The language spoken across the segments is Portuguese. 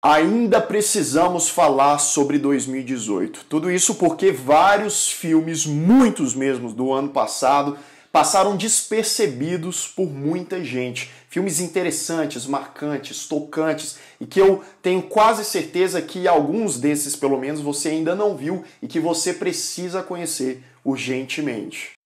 Ainda precisamos falar sobre 2018. Tudo isso porque vários filmes, muitos mesmo, do ano passado, passaram despercebidos por muita gente. Filmes interessantes, marcantes, tocantes e que eu tenho quase certeza que alguns desses, pelo menos, você ainda não viu e que você precisa conhecer urgentemente.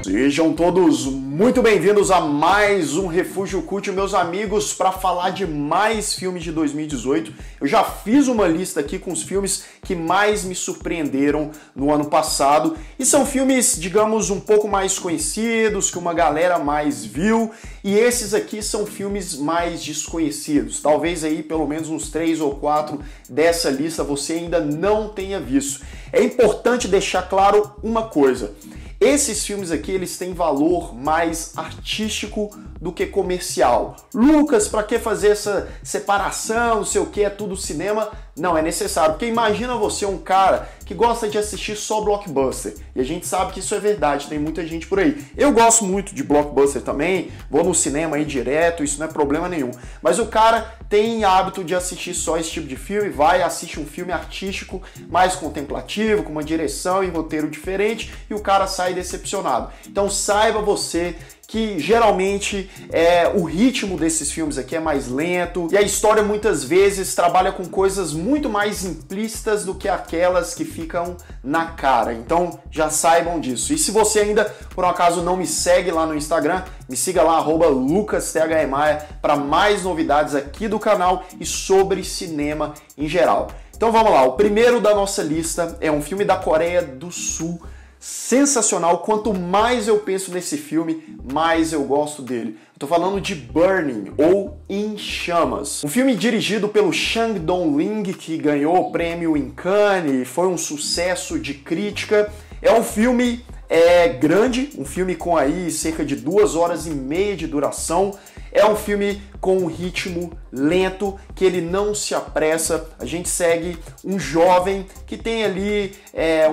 Sejam todos muito bem-vindos a mais um Refúgio Cult, meus amigos, para falar de mais filmes de 2018. Eu já fiz uma lista aqui com os filmes que mais me surpreenderam no ano passado e são filmes, digamos, um pouco mais conhecidos, que uma galera mais viu, e esses aqui são filmes mais desconhecidos. Talvez aí pelo menos uns 3 ou 4 dessa lista você ainda não tenha visto. É importante deixar claro uma coisa. Esses filmes aqui, eles têm valor mais artístico do que comercial. Lucas, para que fazer essa separação, não sei o que, é tudo cinema? Não, é necessário, porque imagina você um cara que gosta de assistir só blockbuster, e a gente sabe que isso é verdade, tem muita gente por aí. Eu gosto muito de blockbuster também, vou no cinema aí direto, isso não é problema nenhum. Mas o cara tem hábito de assistir só esse tipo de filme, vai, assiste um filme artístico, mais contemplativo, com uma direção e roteiro diferente, e o cara sai decepcionado. Então saiba você que geralmente o ritmo desses filmes aqui é mais lento e a história muitas vezes trabalha com coisas muito mais implícitas do que aquelas que ficam na cara. Então já saibam disso. E se você ainda, por um acaso, não me segue lá no Instagram, me siga lá, @lucasthmaia, para mais novidades aqui do canal e sobre cinema em geral. Então vamos lá, o primeiro da nossa lista é um filme da Coreia do Sul, sensacional. Quanto mais eu penso nesse filme, mais eu gosto dele. Estou falando de Burning, ou Em Chamas. Um filme dirigido pelo Chang Dong-ling, que ganhou o prêmio em Cannes, foi um sucesso de crítica. É um filme grande, um filme com aí cerca de 2 horas e meia de duração. É um filme com um ritmo lento, que ele não se apressa. A gente segue um jovem que tem ali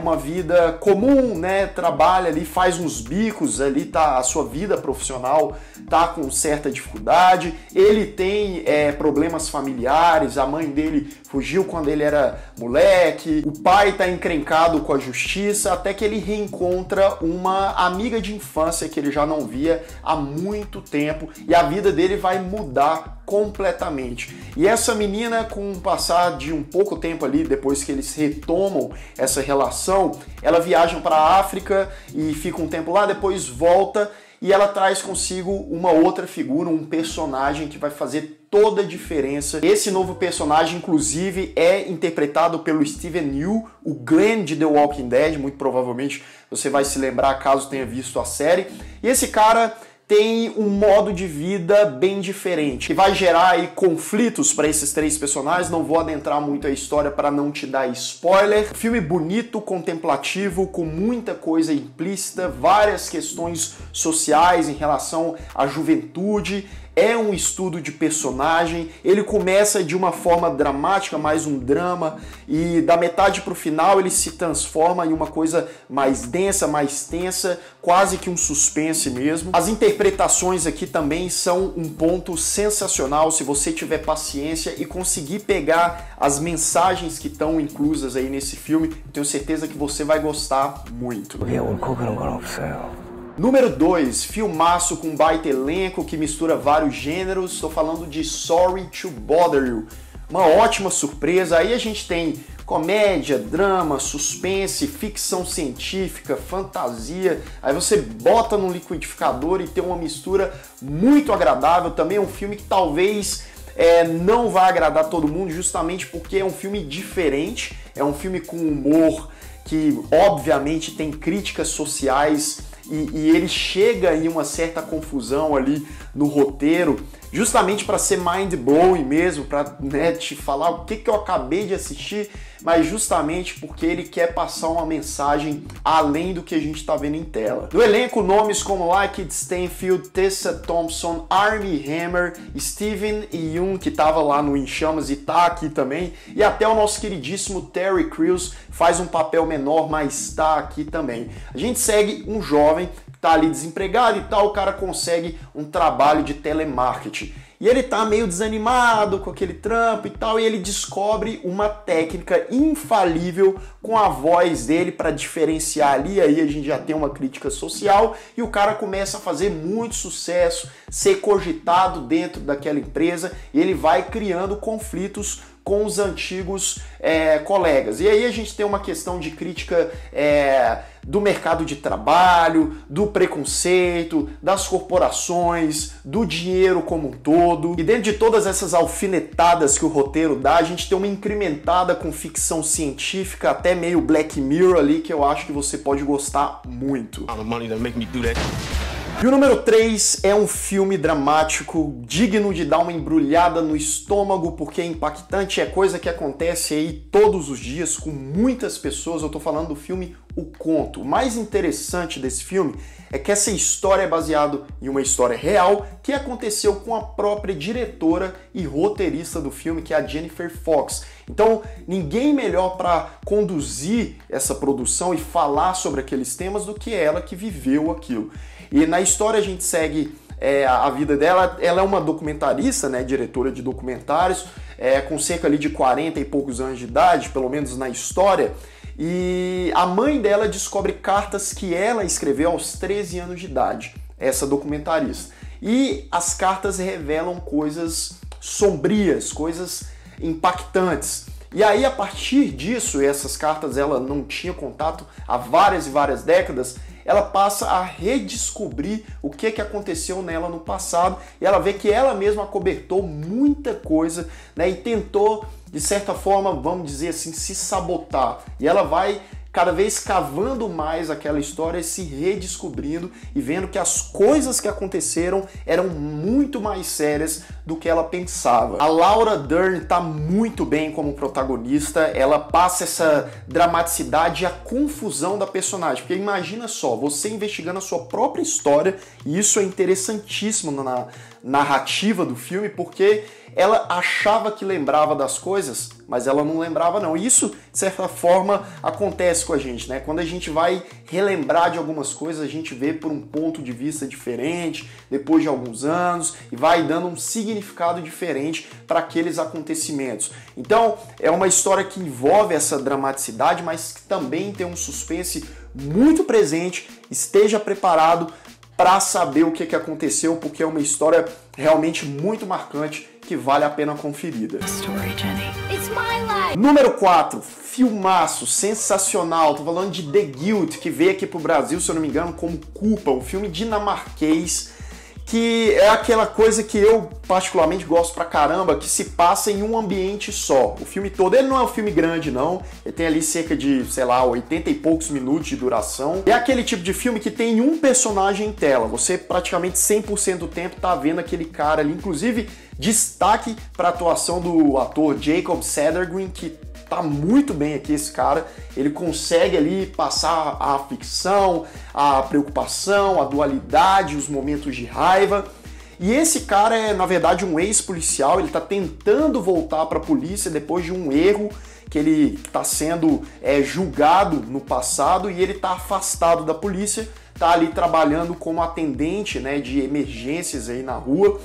uma vida comum, né? Trabalha ali, faz uns bicos ali, tá, a sua vida profissional tá com certa dificuldade. Ele tem problemas familiares, a mãe dele fugiu quando ele era moleque, o pai tá encrencado com a justiça, até que ele reencontra uma amiga de infância que ele já não via há muito tempo, e a vida dele vai mudar completamente. E essa menina, com o passar de um pouco tempo ali, depois que eles retomam essa relação, ela viaja para a África e fica um tempo lá, depois volta, e ela traz consigo uma outra figura, um personagem que vai fazer toda a diferença. Esse novo personagem, inclusive, é interpretado pelo Steven Yeun, o Glenn de The Walking Dead, muito provavelmente você vai se lembrar caso tenha visto a série. E esse cara tem um modo de vida bem diferente, que vai gerar aí conflitos para esses 3 personagens. Não vou adentrar muito a história para não te dar spoiler. Filme bonito, contemplativo, com muita coisa implícita, várias questões sociais em relação à juventude. É um estudo de personagem, ele começa de uma forma dramática, mais um drama, e da metade para o final ele se transforma em uma coisa mais densa, mais tensa, quase que um suspense mesmo. As interpretações aqui também são um ponto sensacional, se você tiver paciência e conseguir pegar as mensagens que estão inclusas aí nesse filme, eu tenho certeza que você vai gostar muito. Número 2, filmaço com baita elenco que mistura vários gêneros. Estou falando de Sorry to Bother You. Uma ótima surpresa. Aí a gente tem comédia, drama, suspense, ficção científica, fantasia. Aí você bota no liquidificador e tem uma mistura muito agradável. Também é um filme que talvez não vai agradar todo mundo, justamente porque é um filme diferente. É um filme com humor que obviamente tem críticas sociais, e ele chega em uma certa confusão ali no roteiro, justamente para ser mind-blowing mesmo, para, né, te falar o que eu acabei de assistir, mas justamente porque ele quer passar uma mensagem além do que a gente está vendo em tela. No elenco, nomes como Lakeith Stanfield, Tessa Thompson, Armie Hammer, Steven Yeun, que estava lá no Em Chamas e tá aqui também, e até o nosso queridíssimo Terry Crews faz um papel menor, mas está aqui também. A gente segue um jovem que tá ali desempregado e tal, o cara consegue um trabalho de telemarketing. E ele tá meio desanimado com aquele trampo e tal, e ele descobre uma técnica infalível com a voz dele para diferenciar ali, aí a gente já tem uma crítica social, e o cara começa a fazer muito sucesso, ser cogitado dentro daquela empresa, e ele vai criando conflitos com os antigos colegas. E aí a gente tem uma questão de crítica do mercado de trabalho, do preconceito, das corporações, do dinheiro como um todo. E dentro de todas essas alfinetadas que o roteiro dá, a gente tem uma incrementada com ficção científica, até meio Black Mirror ali, que eu acho que você pode gostar muito. E o número 3 é um filme dramático, digno de dar uma embrulhada no estômago, porque é impactante, é coisa que acontece aí todos os dias com muitas pessoas. Eu tô falando do filme O Conto. O mais interessante desse filme é que essa história é baseada em uma história real que aconteceu com a própria diretora e roteirista do filme, que é a Jennifer Fox. Então, ninguém melhor para conduzir essa produção e falar sobre aqueles temas do que ela, que viveu aquilo. E na história a gente segue a vida dela. Ela é uma documentarista, né, diretora de documentários, com cerca ali de 40 e poucos anos de idade, pelo menos na história. E a mãe dela descobre cartas que ela escreveu aos 13 anos de idade, essa documentarista. E as cartas revelam coisas sombrias, coisas impactantes. E aí, a partir disso, essas cartas ela não tinha contato há várias e várias décadas, ela passa a redescobrir o que aconteceu nela no passado, e ela vê que ela mesma acobertou muita coisa, né, e tentou, de certa forma, vamos dizer assim, se sabotar. E ela vai cada vez cavando mais aquela história, se redescobrindo e vendo que as coisas que aconteceram eram muito mais sérias do que ela pensava. A Laura Dern tá muito bem como protagonista, ela passa essa dramaticidade e a confusão da personagem, porque imagina só, você investigando a sua própria história, e isso é interessantíssimo na narrativa do filme, porque ela achava que lembrava das coisas, mas ela não lembrava não. E isso, de certa forma, acontece com a gente, né? Quando a gente vai relembrar de algumas coisas, a gente vê por um ponto de vista diferente, depois de alguns anos, e vai dando um significado diferente para aqueles acontecimentos. Então, é uma história que envolve essa dramaticidade, mas que também tem um suspense muito presente. Esteja preparado para saber o que aconteceu, porque é uma história realmente muito marcante que vale a pena conferida. Número 4, filmaço, sensacional. Tô falando de The Guild, que veio aqui pro Brasil, se eu não me engano, como Culpa, um filme dinamarquês, que é aquela coisa que eu particularmente gosto pra caramba, que se passa em um ambiente só. O filme todo, ele não é um filme grande não, ele tem ali cerca de, sei lá, 80 e poucos minutos de duração. É aquele tipo de filme que tem um personagem em tela, você praticamente 100% do tempo tá vendo aquele cara ali, inclusive destaque para a atuação do ator Jacob Sedergren, que tá muito bem aqui esse cara. Ele consegue ali passar a ficção, a preocupação, a dualidade, os momentos de raiva. E esse cara é, na verdade, um ex-policial. Ele tá tentando voltar para a polícia depois de um erro que ele está sendo julgado no passado, e ele tá afastado da polícia, tá ali trabalhando como atendente, né, de emergências aí na rua.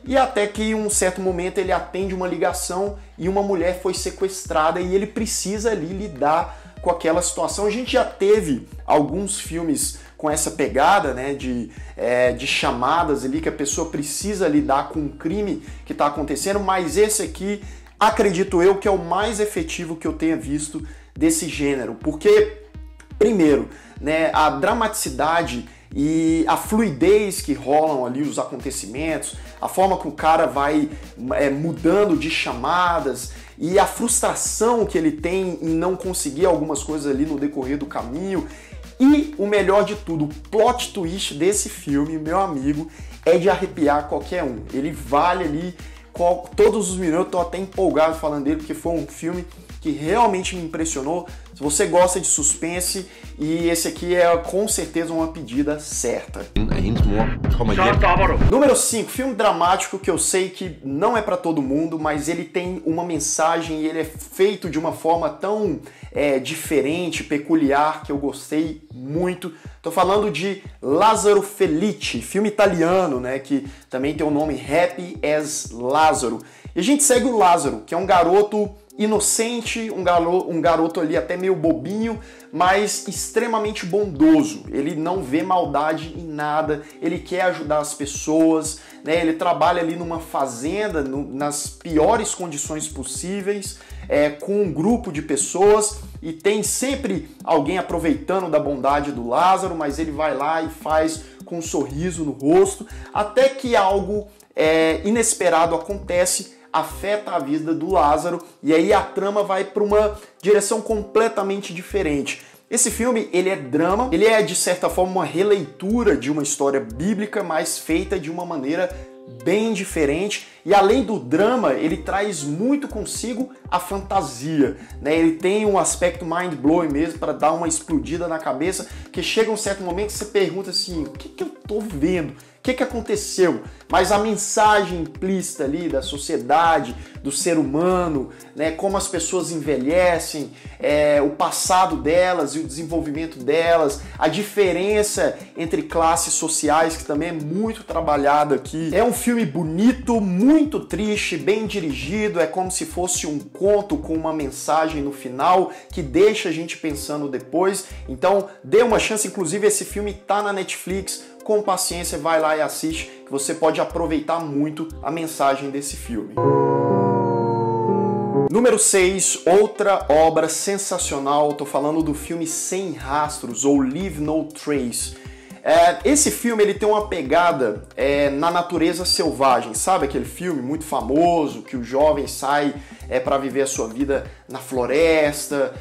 E até que em um certo momento ele atende uma ligação e uma mulher foi sequestrada e ele precisa ali lidar com aquela situação. A gente já teve alguns filmes com essa pegada, né, de chamadas ali que a pessoa precisa lidar com um crime que está acontecendo, mas esse aqui, acredito eu, que é o mais efetivo que eu tenha visto desse gênero. Porque, primeiro, né, a dramaticidade e a fluidez que rolam ali os acontecimentos, a forma que o cara vai mudando de chamadas e a frustração que ele tem em não conseguir algumas coisas ali no decorrer do caminho. E o melhor de tudo, o plot twist desse filme, meu amigo, é de arrepiar qualquer um. Ele vale ali todos os minutos, eu tô até empolgado falando dele, porque foi um filme que realmente me impressionou. Se você gosta de suspense, e esse aqui é com certeza uma pedida certa. Número 5, filme dramático que eu sei que não é para todo mundo, mas ele tem uma mensagem e ele é feito de uma forma tão diferente, peculiar, que eu gostei muito. Tô falando de Lázaro Felice, filme italiano, né, que também tem o nome Happy as Lázaro. E a gente segue o Lázaro, que é um garoto inocente, um garoto ali até meio bobinho, mas extremamente bondoso. Ele não vê maldade em nada, ele quer ajudar as pessoas, né? Ele trabalha ali numa fazenda, nas piores condições possíveis, com um grupo de pessoas, e tem sempre alguém aproveitando da bondade do Lázaro, mas ele vai lá e faz com um sorriso no rosto, até que algo inesperado acontece, afeta a vida do Lázaro, e aí a trama vai para uma direção completamente diferente. Esse filme, ele é drama, ele é de certa forma uma releitura de uma história bíblica, mas feita de uma maneira bem diferente, e além do drama, ele traz muito consigo a fantasia, né? Ele tem um aspecto mind-blowing mesmo, para dar uma explodida na cabeça, que chega um certo momento que você pergunta assim, o que eu tô vendo? O que aconteceu? Mas a mensagem implícita ali da sociedade, do ser humano, né, como as pessoas envelhecem, o passado delas e o desenvolvimento delas, a diferença entre classes sociais, que também é muito trabalhado aqui. É um filme bonito, muito triste, bem dirigido, é como se fosse um conto com uma mensagem no final que deixa a gente pensando depois. Então, dê uma chance, inclusive esse filme tá na Netflix. Com paciência, vai lá e assiste, que você pode aproveitar muito a mensagem desse filme. Número 6, outra obra sensacional, tô falando do filme Sem Rastros, ou Leave No Trace. Esse filme ele tem uma pegada na natureza selvagem, sabe aquele filme muito famoso, que o jovem sai para viver a sua vida na floresta,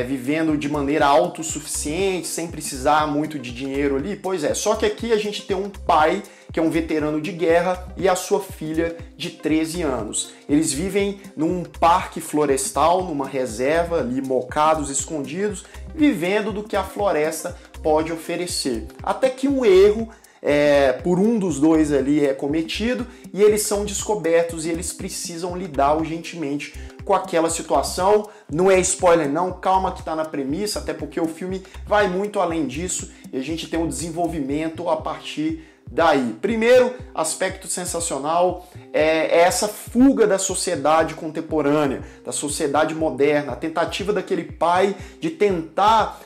vivendo de maneira autossuficiente, sem precisar muito de dinheiro ali? Pois é, só que aqui a gente tem um pai que é um veterano de guerra e a sua filha de 13 anos. Eles vivem num parque florestal, numa reserva ali, mocados, escondidos, vivendo do que a floresta pode oferecer. Até que um erro por um dos dois ali é cometido e eles são descobertos e eles precisam lidar urgentemente com aquela situação. Não é spoiler não, calma que tá na premissa, até porque o filme vai muito além disso e a gente tem um desenvolvimento a partir daí. Primeiro aspecto sensacional é essa fuga da sociedade contemporânea, da sociedade moderna, a tentativa daquele pai de tentar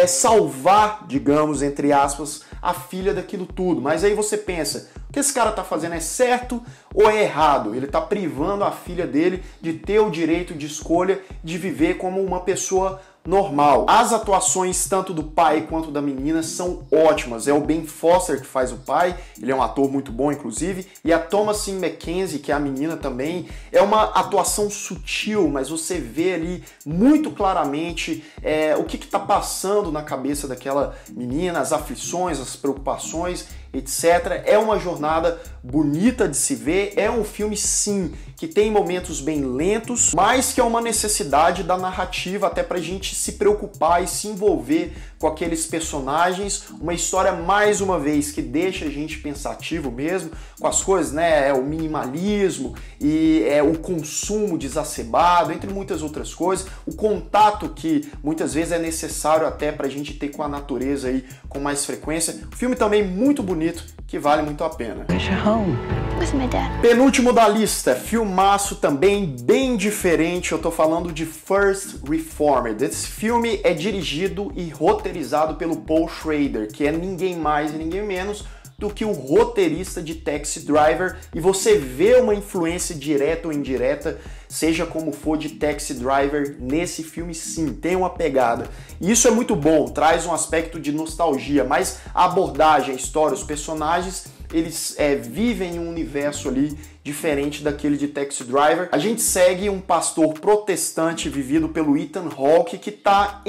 salvar, digamos, entre aspas, a filha daquilo tudo. Mas aí você pensa, o que esse cara tá fazendo é certo ou é errado? Ele tá privando a filha dele de ter o direito de escolha de viver como uma pessoa normal. As atuações tanto do pai quanto da menina são ótimas. É o Ben Foster que faz o pai, ele é um ator muito bom inclusive, e a Thomasin McKenzie, que é a menina também, é uma atuação sutil, mas você vê ali muito claramente o que está passando na cabeça daquela menina, as aflições, as preocupações, etc. É uma jornada bonita de se ver, é um filme sim, que tem momentos bem lentos, mas que é uma necessidade da narrativa até pra gente se preocupar e se envolver com aqueles personagens, uma história mais uma vez que deixa a gente pensativo mesmo com as coisas, né, o minimalismo e o consumo desacerbado, entre muitas outras coisas, o contato que muitas vezes é necessário até pra gente ter com a natureza aí com mais frequência. O filme também muito bonito, que vale muito a pena. Penúltimo da lista, filmaço também bem diferente, eu tô falando de First Reformed. Esse filme é dirigido e roteirizado pelo Paul Schrader, que é ninguém mais e ninguém menos do que o roteirista de Taxi Driver, e você vê uma influência direta ou indireta, seja como for, de Taxi Driver nesse filme sim, tem uma pegada. E isso é muito bom, traz um aspecto de nostalgia, mas a abordagem, a história, os personagens, eles vivem em um universo ali diferente daquele de Taxi Driver. A gente segue um pastor protestante vivido pelo Ethan Hawke, que está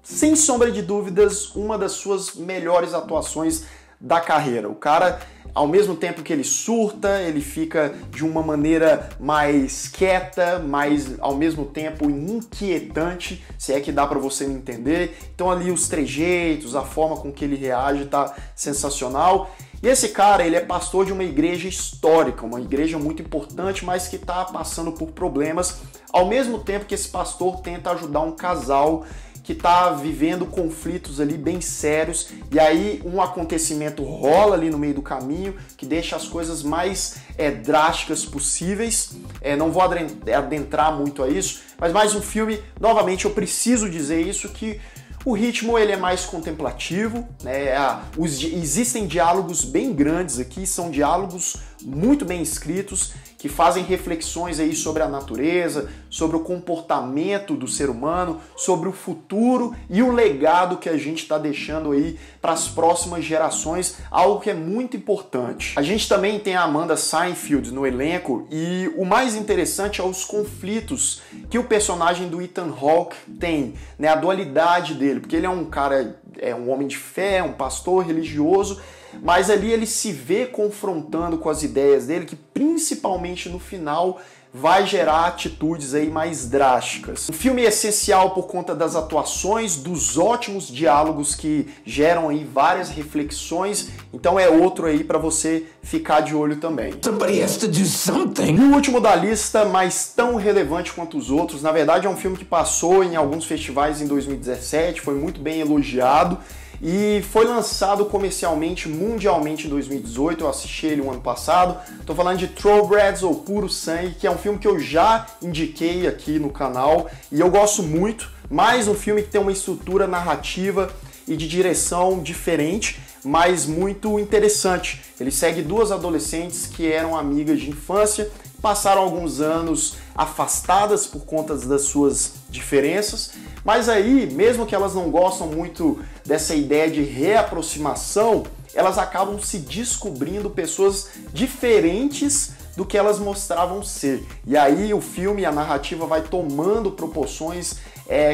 sem sombra de dúvidas, uma das suas melhores atuações da carreira. O cara ao mesmo tempo que ele surta, ele fica de uma maneira mais quieta, mas ao mesmo tempo inquietante, se é que dá para você me entender. Então ali os trejeitos, a forma com que ele reage tá sensacional. E esse cara, ele é pastor de uma igreja histórica, uma igreja muito importante, mas que está passando por problemas, ao mesmo tempo que esse pastor tenta ajudar um casal que está vivendo conflitos ali bem sérios, e aí um acontecimento rola ali no meio do caminho, que deixa as coisas mais drásticas possíveis. Não vou adentrar muito a isso, mas mais um filme, novamente eu preciso dizer isso, que o ritmo ele é mais contemplativo, né? Existem diálogos bem grandes aqui, são diálogos muito bem escritos, que fazem reflexões aí sobre a natureza, sobre o comportamento do ser humano, sobre o futuro e o legado que a gente está deixando aí para as próximas gerações, algo que é muito importante. A gente também tem a Amanda Seyfried no elenco, e o mais interessante é os conflitos que o personagem do Ethan Hawke tem, né? A dualidade dele, porque ele é um cara, é um homem de fé, um pastor religioso, mas ali ele se vê confrontando com as ideias dele, que principalmente no final vai gerar atitudes aí mais drásticas. O filme é essencial por conta das atuações, dos ótimos diálogos que geram aí várias reflexões, então é outro aí para você ficar de olho também. Somebody has to do something. E o último da lista, mas tão relevante quanto os outros, na verdade é um filme que passou em alguns festivais em 2017, foi muito bem elogiado, e foi lançado comercialmente, mundialmente em 2018, eu assisti ele o ano passado. Tô falando de Thoroughbreds, ou Puro Sangue, que é um filme que eu já indiquei aqui no canal, e eu gosto muito. Mais um filme que tem uma estrutura narrativa e de direção diferente, mas muito interessante. Ele segue duas adolescentes que eram amigas de infância, passaram alguns anos afastadas por conta das suas diferenças, mas aí, mesmo que elas não gostam muito dessa ideia de reaproximação, elas acabam se descobrindo pessoas diferentes do que elas mostravam ser. E aí o filme, a narrativa vai tomando proporções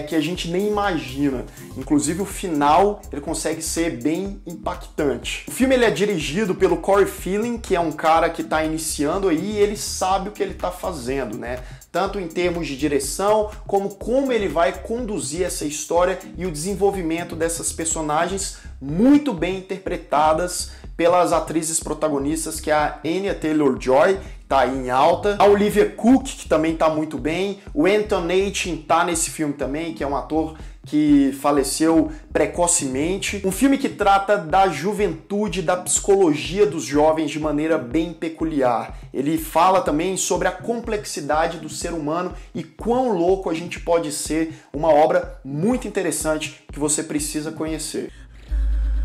que a gente nem imagina. Inclusive o final ele consegue ser bem impactante. O filme ele é dirigido pelo Corey Feldman, que é um cara que está iniciando aí, e ele sabe o que ele está fazendo, né? Tanto em termos de direção, como ele vai conduzir essa história e o desenvolvimento dessas personagens muito bem interpretadas pelas atrizes protagonistas, que é a Anya Taylor-Joy, tá aí em alta, a Olivia Cooke, que também tá muito bem, o Anton Yelchin tá nesse filme também, que é um ator que faleceu precocemente. Um filme que trata da juventude, da psicologia dos jovens de maneira bem peculiar. Ele fala também sobre a complexidade do ser humano e quão louco a gente pode ser. Uma obra muito interessante que você precisa conhecer.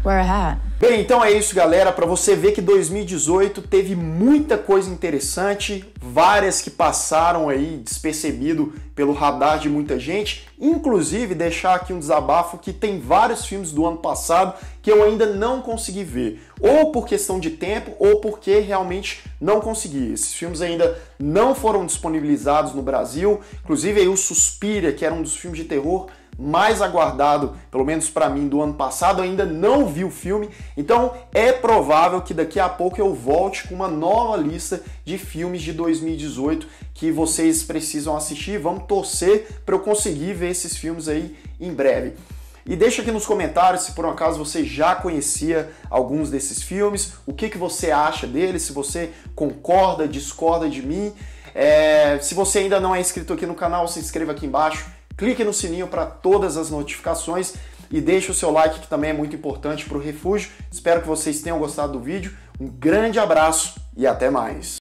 Wear a hat. Bem, então é isso, galera. Para você ver que 2018 teve muita coisa interessante, várias que passaram aí despercebido pelo radar de muita gente. Inclusive, deixar aqui um desabafo que tem vários filmes do ano passado que eu ainda não consegui ver, ou por questão de tempo, ou porque realmente não consegui. Esses filmes ainda não foram disponibilizados no Brasil. Inclusive aí o Suspiria, que era um dos filmes de terror mais aguardado, pelo menos para mim, do ano passado, ainda não vi o filme, então é provável que daqui a pouco eu volte com uma nova lista de filmes de 2018 que vocês precisam assistir. Vamos torcer para eu conseguir ver esses filmes aí em breve. E deixa aqui nos comentários se por um acaso você já conhecia alguns desses filmes, o que você acha deles, se você concorda, discorda de mim. Se você ainda não é inscrito aqui no canal, se inscreva aqui embaixo. Clique no sininho para todas as notificações e deixe o seu like, que também é muito importante para o Refúgio. Espero que vocês tenham gostado do vídeo. Um grande abraço e até mais!